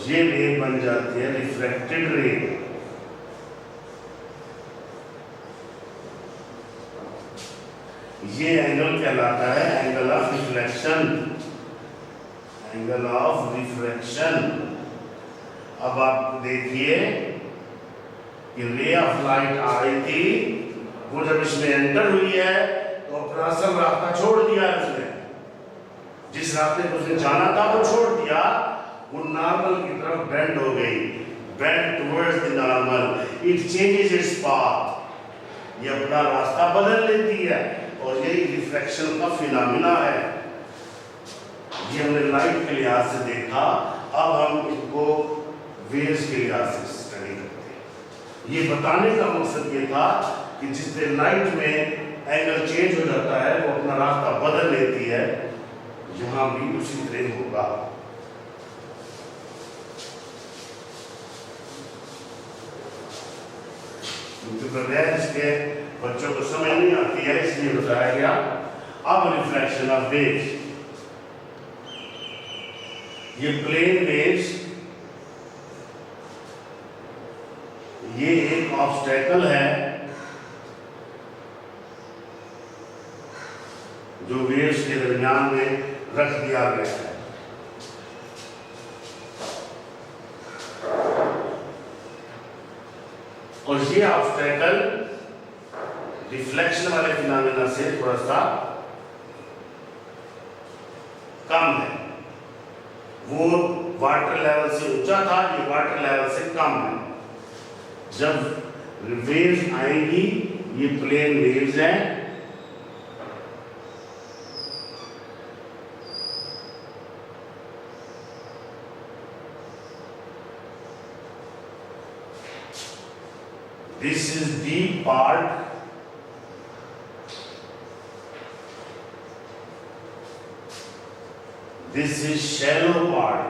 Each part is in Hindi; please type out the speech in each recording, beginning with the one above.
ये रे बन जाती है रिफ्रैक्टेड रे। ये एंगल कहलाता है angle of reflection, angle of refraction. अब आप देखिए कि रे ऑफ लाइट आ रही थी, वो जब इसमें एंटर हुई है तो अपना असल रास्ता छोड़ दिया उसने, जिस रास्ते को उसने जाना था वो छोड़ दिया, वो नॉर्मल की तरफ बेंड हो गई, bend towards the normal, it changes its path, ये अपना रास्ता बदल लेती है, और यही रिफ्लेक्शन का फिनोमेना है। ये हमने लाइट के लिहाज से देखा, अब हम इसको वेव्स के लिहाज से स्टडी करते हैं। ये बताने का मकसद ये था कि जिससे लाइट में एंगल चेंज हो जाता है वो अपना रास्ता बदल लेती है, यहाँ भी उसी तरह होगा। इसके बच्चों को समझ नहीं आती है, इसलिए बताया गया। अब रिफ्लेक्शन ऑफ वेव्स, ये प्लेन वेव्स, ये एक ऑब्स्टेकल है जो वेव्स के दरमियान में रख दिया गया है। और ये ऑब्स्टेकल रिफ्लेक्शन वाले फिनोमेना से थोड़ा सा कम है। वो वाटर लेवल से ऊंचा था, ये वाटर लेवल से कम है। जब वेव्स आएंगी, ये प्लेन वेव्स हैं, this is deep part, this is shallow part।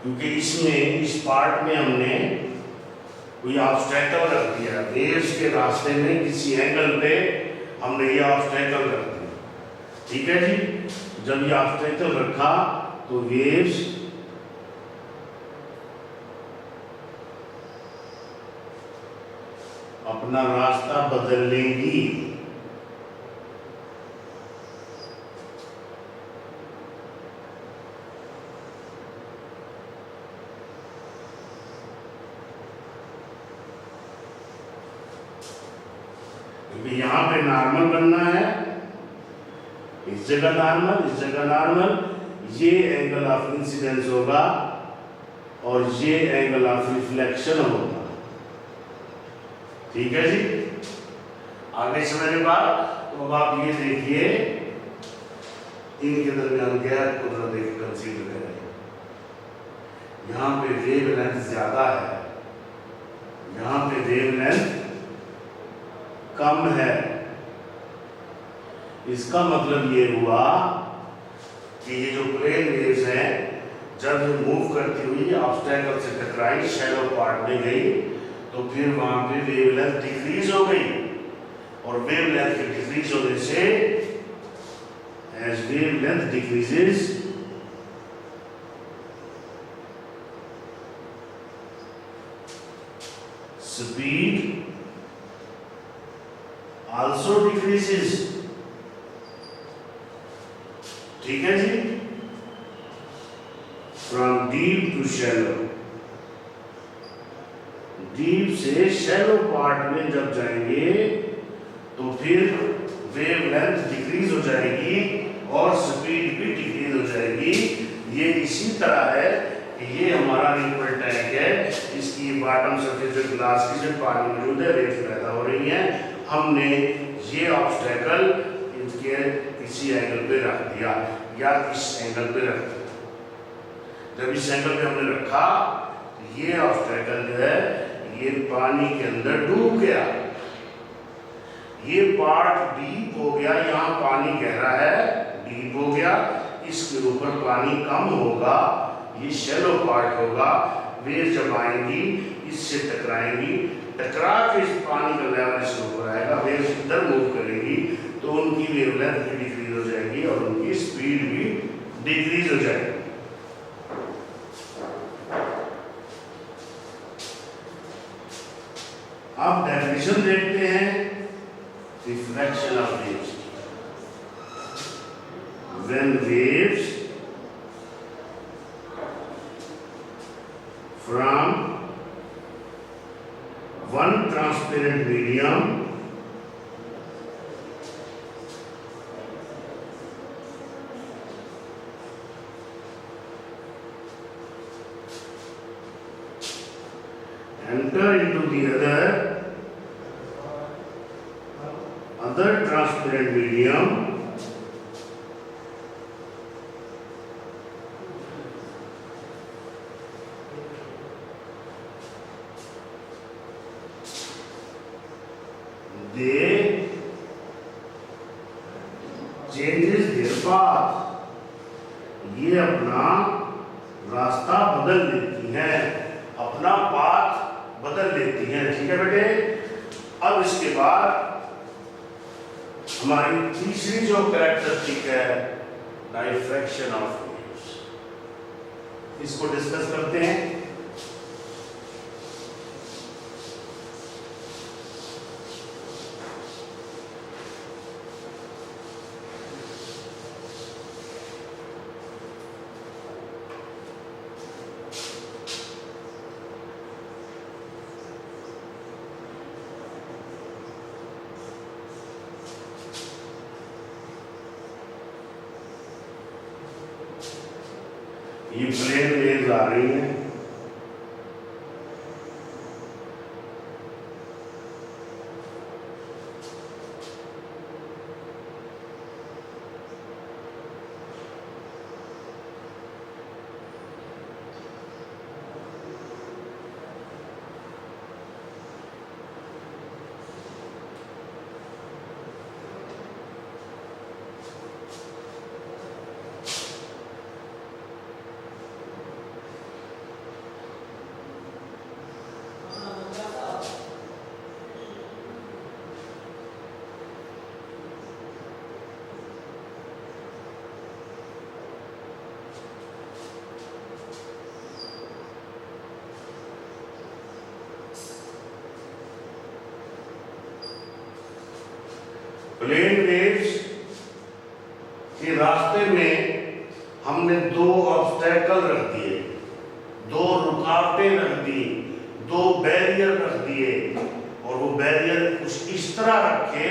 क्योंकि इसमें इस पार्ट में हमने कोई ऑब्स्टेकल रख दिया, वेव्स के रास्ते में किसी एंगल पे हमने ये ऑब्स्टेकल रख दिया, ठीक है जी। जब ये ऑब्स्टेकल रखा तो वेव्स अपना रास्ता बदल लेंगी। क्योंकि यहां पे नॉर्मल बनना है, इस जगह नॉर्मल, इस जगह नॉर्मल, ये एंगल ऑफ इंसिडेंस होगा और ये एंगल ऑफ रिफ्लेक्शन होगा, ठीक है जी। आगे समझने बाद तो अब आप ये देखिए, इनके दरमियान गैप को जरा देख कंसीडर करें। यहाँ पे वेवलेंथ ज्यादा है, यहाँ पे वेवलेंथ कम है। इसका मतलब ये हुआ कि ये जो प्लेन वेव्स हैं, जब ये मूव करती हुई ऑब्स्टेकल से टकराई, शैलो पार्ट में गई, तो फिर वहां पे वेवलेंथ डिक्रीज हो गई, और वेवलेंथ के डिक्रीज होने से as wavelength decreases speed also decreases, ठीक है जी। From deep to shallow, deep से शैलो पार्ट में जब जाएंगे तो फिर वेवलेंथ डिक्रीज हो जाएगी और स्पीड भी डिक्रीज हो जाएगी। ये इसी तरह है कि ये हमारा लिक्विड टैंक है, इसकी बॉटम सरफेस जो ग्लास की जो पानी मौजूद है, वेव्स पैदा हो रही हैं, हमने ये ऑब्स्टेकल इसके किसी एंगल पे रख दिया या इस एंगल पे रख दिया। जब इस एंगल पे हमने रखा, ये ऑब्स्टेकल जो है ये पानी के अंदर डूब गया, ये पार्ट डीप हो गया, यहाँ पानी गहरा है, डीप हो गया, इसके ऊपर पानी कम होगा, ये शैलो पार्ट होगा। वेव जब आएंगी इससे टकराएंगी, टकरा के इस पानी का लेवल इसके ऊपर आएगा, वेव इधर मूव करेंगी तो उनकी वेवलेंथ भी डिक्रीज हो जाएगी और उनकी स्पीड भी डिक्रीज हो जाएगा। अब डेफिनेशन देखते हैं refraction of waves. When waves from one transparent medium enter into the other transparent medium, they changes their path। ये अपना रास्ता बदल देती है, अपना पाथ बदल देती हैं। ठीक है बेटे। अब इसके बाद हमारी तीसरी जो कैरेक्टरिस्टिक है डाइफ्रैक्शन ऑफ वेव्स, इसको डिस्कस करते हैं। ये प्लेन वेव्स आ रही हैं, प्लेन वेव्स के रास्ते में हमने दो ऑब्स्टेकल रख दिए, दो रुकावटें रख दी, दो बैरियर रख दिए, और वो बैरियर कुछ इस तरह रखे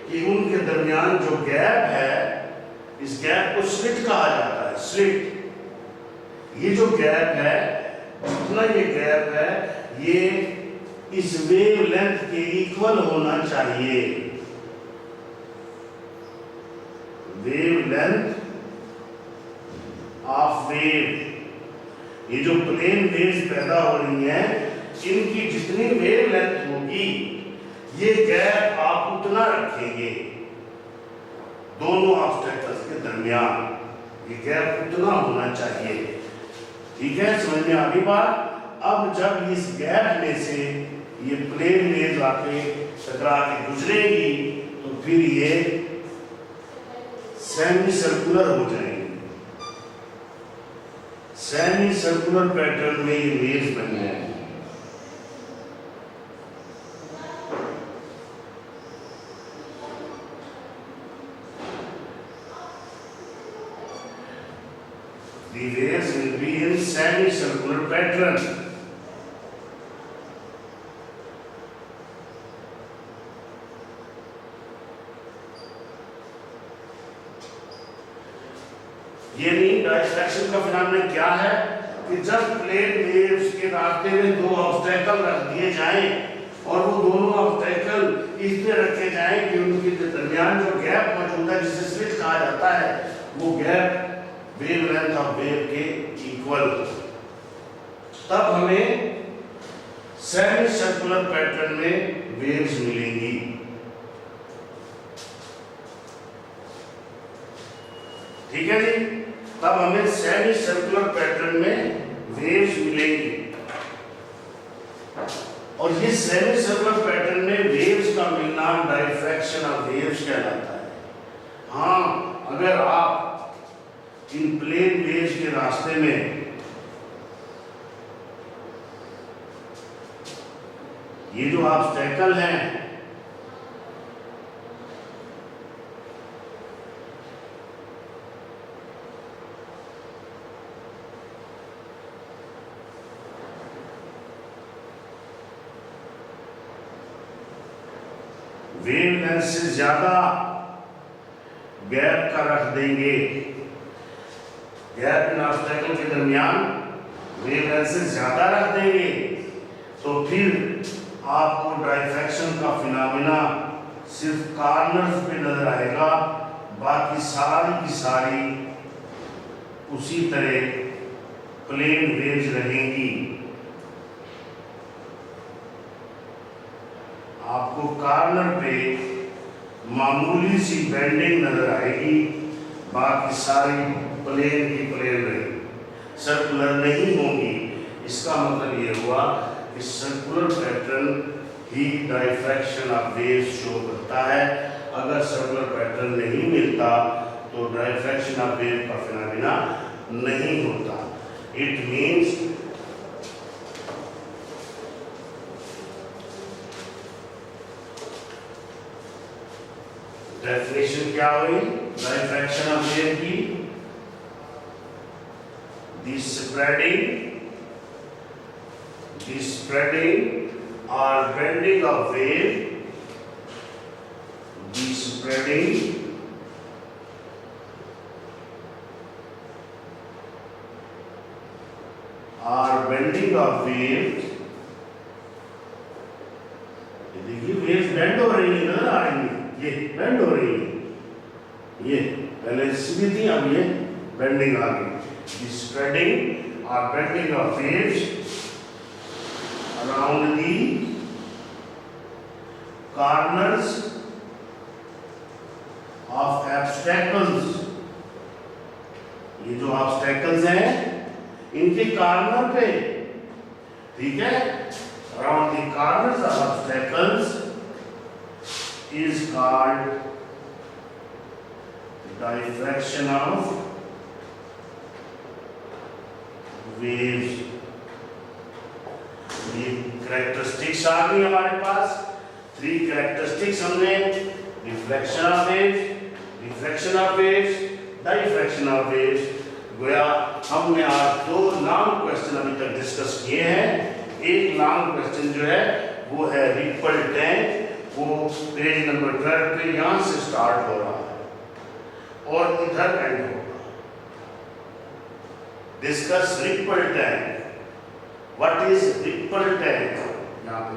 कि उनके दरमियान जो गैप है, इस गैप को स्लिट कहा जाता है। स्लिट, ये जो गैप है, जितना ये गैप है, ये इस वेव लेंथ के इक्वल होना चाहिए। वेव लेंथ ऑफ वेव, ये जो प्लेन वेव्स पैदा हो रही हैं, इनकी जितनी वेव लेंथ होगी, ये गैप आप उतना रखेंगे दोनों ऑब्स्टेकल्स के दरमियान, ये गैप उतना होना चाहिए। ठीक है, समझ में आ गई बात। अब जब इस गैप में से ये प्लेन वेव्स आके टकरा के गुजरेगी, तो फिर ये सेमी सर्कुलर हो जाएंगे, सेमी सर्कुलर पैटर्न में ये वेव्स बन जाएंगे। The waves will be in semi-circular pattern. ये नहीं, डाइफ्रैक्शन का फिनोमेनन क्या है कि जब प्लेन वेव्स के रास्ते में दो ऑब्स्टेकल रख दिए जाएं और वो दोनों ऑब्स्टेकल इसलिए रखे जाएं कि उनके दरमियान जो गैप मौजूद है, जिसे स्लिट कहा जाता है, वो gap wave length of wave के इक्वल, तब हमें सेमी सर्कुलर पैटर्न में वेव्स मिलेंगी। ठीक है जी, तब हमें सेमी सर्कुलर पैटर्न में वेव्स मिलेंगी, और ये सेमी सर्कुलर पैटर्न में वेव्स का मिलना डाइफ्रैक्शन ऑफ वेव्स कहलाता है। हाँ, अगर आप इन प्लेन वेव्स के रास्ते में ये जो ऑब्स्टेकल हैं वेवलेंथ से ज्यादा गैप का रख देंगे, गैप इन ऑब्स्टेकल के दरमियान वेवलेंथ से ज्यादा रख देंगे, तो फिर आपको डाइफ्रैक्शन का फिनोमेना सिर्फ कॉर्नर्स पे नजर आएगा, बाकी सारी की सारी उसी तरह प्लेन वेव्स रहेंगी। आपको कॉर्नर पे मामूली सी बेंडिंग नजर आएगी, बाकी सारी प्लेन की प्लेन रहेगी, सर्कुलर नहीं होंगी। इसका मतलब ये हुआ कि circular pattern he diffraction of waves show करता है। अगर सर्कुलर पैटर्न नहीं मिलता तो डाइफ्रैक्शन ऑफ वेव का फिनोमेना नहीं होता। इट मींस डेफिनेशन क्या हुई डाइफ्रैक्शन ऑफ वेव की? The spreading or bending of wave, the spreading or bending of waves, ये देखिए वेव्स बेंड हो रही है, नजर आ रही है, ये बेंड हो रही है, ये पहले सीधी थी अब ये बेंडिंग आ गई। The spreading or bending of waves around the corners of obstacles, ये जो obstacles हैं इनके कॉर्नर पे, ठीक है, around the corners of obstacles is called diffraction of waves। ये कैरेक्टरिस्टिक्स आ गई हमारे पास, 3 कैरेक्टरिस्टिक्स हमने, reflection of waves, refraction of waves, diffraction of waves. गोया हमने आज 2 लॉन्ग क्वेश्चन अभी तक डिस्कस किए हैं। एक लॉन्ग क्वेश्चन जो है वो है रिपल टैंक, वो पेज नंबर 12 पे यहाँ से स्टार्ट हो रहा है और इधर एंड होगा। Discuss ripple tank, what is ripple tank. यहाँ पे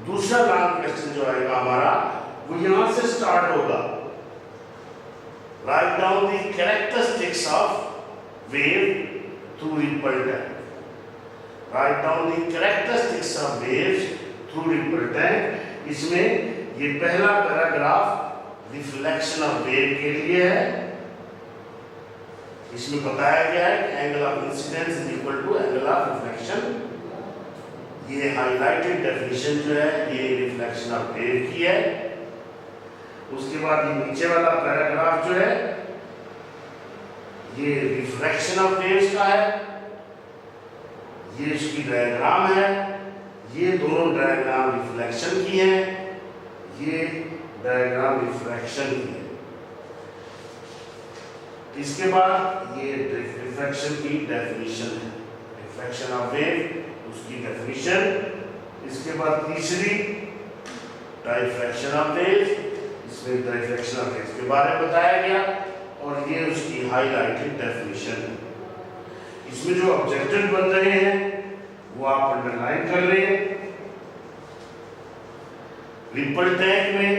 दूसरा लॉन्ग क्वेश्चन जो आएगा हमारा वो यहाँ से स्टार्ट होगा। Write down the characteristics of wave through ripple tank, write down the characteristics of waves through ripple tank. इसमें ये पहला पैराग्राफ रिफ्लेक्शन ऑफ वेव के लिए है। इसमें बताया गया है कि angle of incidence is equal to angle of reflection. ये हाईलाइटेड डेफिनेशन जो है ये रिफ्लेक्शन ऑफ वेव की है। उसके बाद ये नीचे वाला पैराग्राफ जो है ये रिफ्रैक्शन ऑफ वेव्स का है, ये इसकी डायग्राम है, ये दोनों डायग्राम रिफ्लेक्शन की है, ये डायग्राम रिफ्रैक्शन की है। इसके बाद ये रिफ्रैक्शन की डेफिनेशन है, रिफ्रैक्शन ऑफ वेव उसकी डेफिनेशन। इसके बाद तीसरी डाइफ्रैक्शन ऑफ वेव, इसमें डाइफ्रैक्शन ऑफ वेव के बारे में बताया गया और ये उसकी हाईलाइटेड डेफिनेशन है। इसमें जो ऑब्जेक्टिव बन रहे हैं वो आप अंडरलाइन कर लें। रिपल टैंक में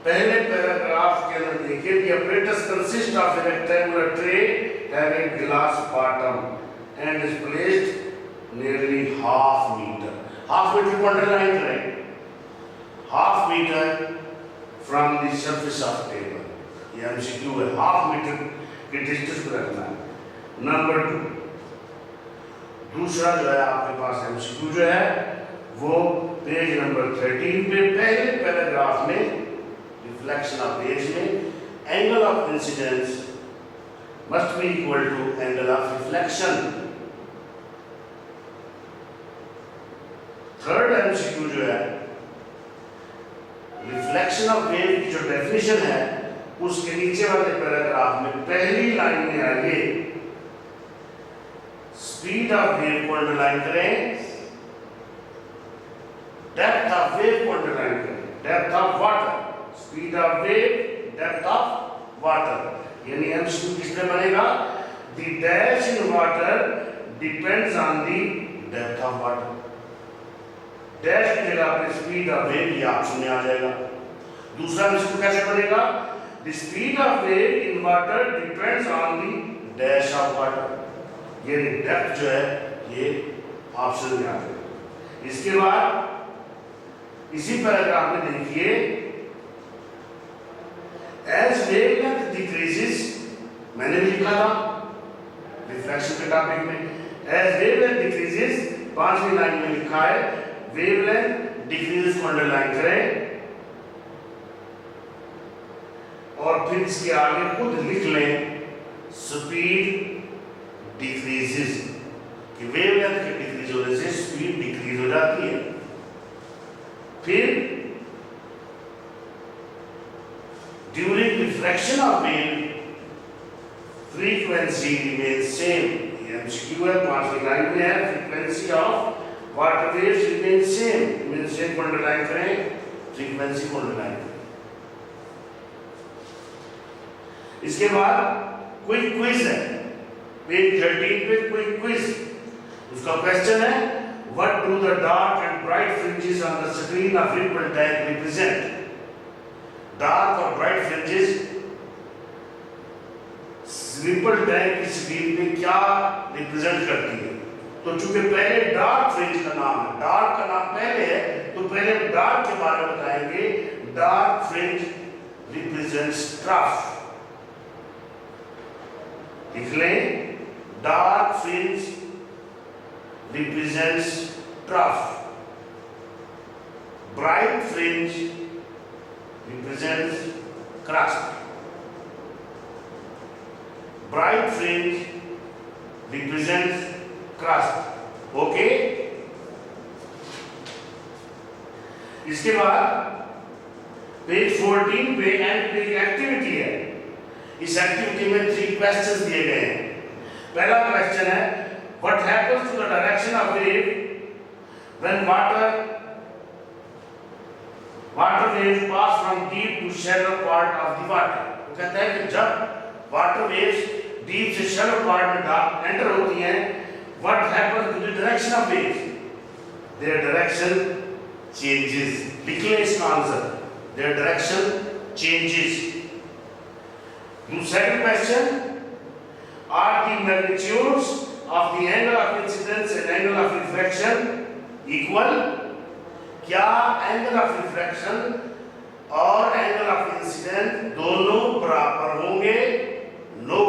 पहले पैराग्राफ के अंदर देखिए the apparatus consists of a rectangular tray having glass bottom and is placed nearly half meter। Half meter को अंडरलाइन करें, half meter from the surface of table. ये एमसीक्यू है, हाफ मीटर के डिस्टेंस पर रखना है। नंबर 2 दूसरा जो है आपके पास एमसीक्यू जो है वो पेज नंबर 13 पे पहले पैराग्राफ में रिफ्लेक्शन ऑफ रेज में angle of incidence must be equal to angle of reflection. Third MCQ जो है रिफ्लेक्शन ऑफ वेव की जो डेफिनेशन है उसके नीचे वाले पैराग्राफ में पहली लाइन में आगे स्पीड ऑफ वेव को अंडरलाइन करें, डेप्थ ऑफ वेव को अंडरलाइन करें, depth of water, speed of wave, depth of water. यानी एमसीक्यू किसमें बनेगा? The dash in water depends on the depth of water. Dash की जगह पे स्पीड ऑफ वेव ये ऑप्शन में आ जाएगा। दूसरा एमसीक्यू कैसे बनेगा? The speed of wave in water depends on the dash of water. ये डेप्थ जो है ये ऑप्शन में आ जाएगा। इसके बाद इसी पैराग्राफ में देखिए एज वेवलेंथ डिक्रीजेस, मैंने भी लिखा था रिफ्लेक्शन के टॉपिक में, एज वेवलेंथ डिक्रीजेस 5वीं लाइन में लिखा है वेवलेंथ डिक्रीजेस को अंडरलाइन करें और फिर इसके आगे खुद लिख लें स्पीड डिक्रीजेस कि वेवलेंथ के डिक्रीज होने से स्पीड डिक्रीज हो जाती है। फिर during refraction of wave frequency remains same. ये एमसीक्यू है 5वीं लाइन में है, frequency of water waves remains same, remains same को अंडरलाइन करें, फ्रीक्वेंसी को अंडरलाइन करें। इसके बाद क्विक क्विज है पेज 13 पे, क्विक क्विज। उसका क्वेश्चन है what do the dark and bright fringes on the screen of ripple tag represent? Dark और ब्राइट फ्रिंजेस रिपल टैग की स्क्रीन पे क्या रिप्रेजेंट करती है? तो चूंकि पहले डार्क फ्रिंज का नाम है, डार्क का नाम पहले है, तो पहले डार्क के बारे में बताएंगे। डार्क फ्रिंज रिप्रेजेंट्स ट्रफ, लिख लें dark fringe represents trough, bright fringe represents crust, bright fringe represents crust। Okay, इसके बाद पेज 14 पे एंड पे एक्टिविटी है। इस एक्टिविटी में 3 क्वेश्चंस दिए गए हैं। पहला क्वेश्चन है what happens to the direction of wave when water waves pass from deep to shallow part of the water? वो कहता है कि जब water waves deep से shallow part में enter होती हैं, what happens to the direction of waves? Their direction changes। लिख लें इसका answer, their direction changes। Second question, are the magnitudes of the angle of incidence and angle of refraction equal? क्या angle of refraction और angle of incidence दोनों बराबर होंगे? No।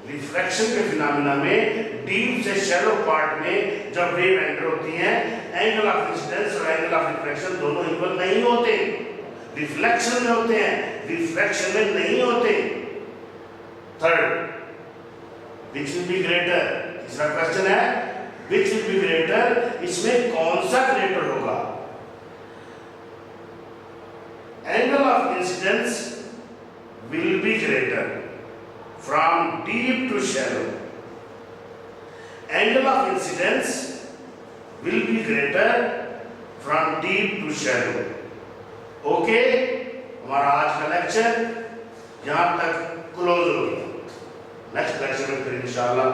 रिफ्रैक्शन के फिनोमेना में डीप से शैलो पार्ट में जब वेव एंटर होती हैं, एंगल ऑफ इंसिडेंस और एंगल ऑफ रिफ्रैक्शन दोनों इक्वल नहीं होते। रिफ्लेक्शन में होते हैं, रिफ्रैक्शन में नहीं होते। Third, which will be greater? तीसरा क्वेश्चन है which will be greater, इसमें कौन सा ग्रेटर होगा? Angle of incidence will be greater from deep to shallow. Angle of incidence will be greater from deep to shallow. Okay, हमारा आज का लेक्चर यहाँ तक क्लोज हो गया। नेक्स्ट लेक्चर में फिर इंशाअल्लाह